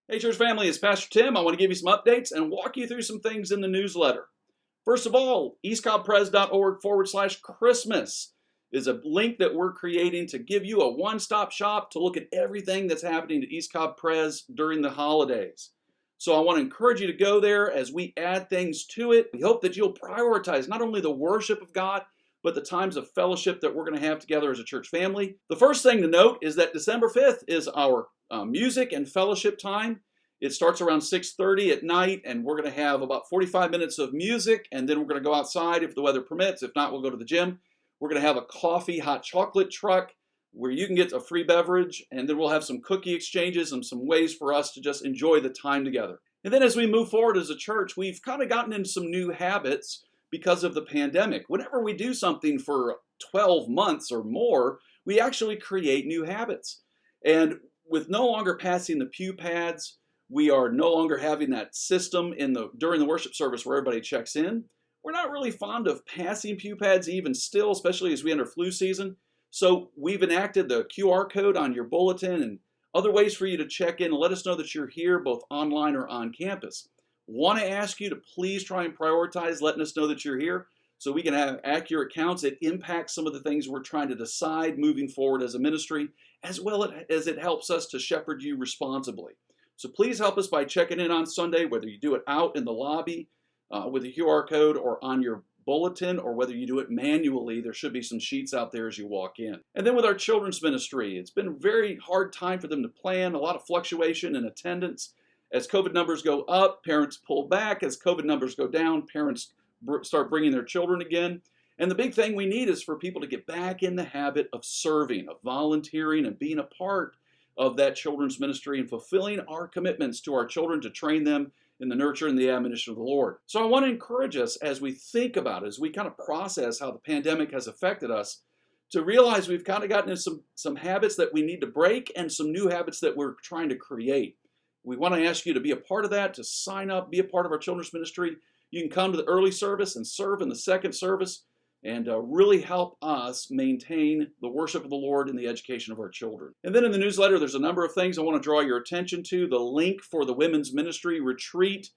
Hey, church family, it's Pastor Tim. I want to give you some updates and walk you through some things in the newsletter. First of all, eastcobbpres.org/Christmas is a link that we're creating to give you a one-stop shop to look at everything that's happening to East Cobb Pres during the holidays. So I want to encourage you to go there as we add things to it. We hope that you'll prioritize not only the worship of God, but the times of fellowship that we're going to have together as a church family. The first thing to note is that December 5th is our music and fellowship time. It starts around 6:30 at night, and we're going to have about 45 minutes of music, and then we're going to go outside if the weather permits. If not, we'll go to the gym. We're going to have a coffee, hot chocolate truck where you can get a free beverage, and then we'll have some cookie exchanges and some ways for us to just enjoy the time together. And then as we move forward as a church, we've kind of gotten into some new habits because of the pandemic. Whenever we do something for 12 months or more, we actually create new habits. And with no longer passing the pew pads, we are no longer having that system during the worship service where everybody checks in. We're not really fond of passing pew pads even still, especially as we enter flu season. So we've enacted the QR code on your bulletin and other ways for you to check in and let us know that you're here both online or on campus. Want to ask you to please try and prioritize letting us know that you're here so we can have accurate counts. It impacts some of the things we're trying to decide moving forward as a ministry, as well as it helps us to shepherd you responsibly. So please help us by checking in on Sunday, whether you do it out in the lobby with a QR code or on your bulletin, or whether you do it manually. There should be some sheets out there as you walk in. And then with our children's ministry, it's been a very hard time for them to plan, a lot of fluctuation in attendance. As COVID numbers go up, parents pull back. As COVID numbers go down, parents start bringing their children again. And the big thing we need is for people to get back in the habit of serving, of volunteering, and being a part of that children's ministry and fulfilling our commitments to our children to train them in the nurture and the admonition of the Lord. So I want to encourage us as we think about it, as we kind of process how the pandemic has affected us, to realize we've kind of gotten into some habits that we need to break and some new habits that we're trying to create. We want to ask you to be a part of that, to sign up, be a part of our children's ministry. You can come to the early service and serve in the second service and really help us maintain the worship of the Lord and the education of our children. And then in the newsletter, there's a number of things I want to draw your attention to. The link for the Women's Ministry Retreat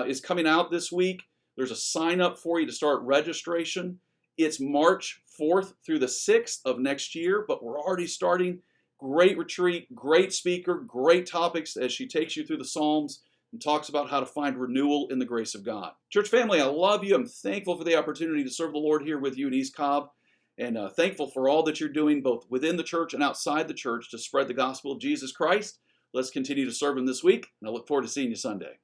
is coming out this week. There's a sign up for you to start registration. It's March 4th through the 6th of next year, but we're already starting. Great retreat, great speaker, great topics as she takes you through the Psalms and talks about how to find renewal in the grace of God. Church family, I love you. I'm thankful for the opportunity to serve the Lord here with you at East Cobb, and thankful for all that you're doing both within the church and outside the church to spread the gospel of Jesus Christ. Let's continue to serve Him this week, and I look forward to seeing you Sunday.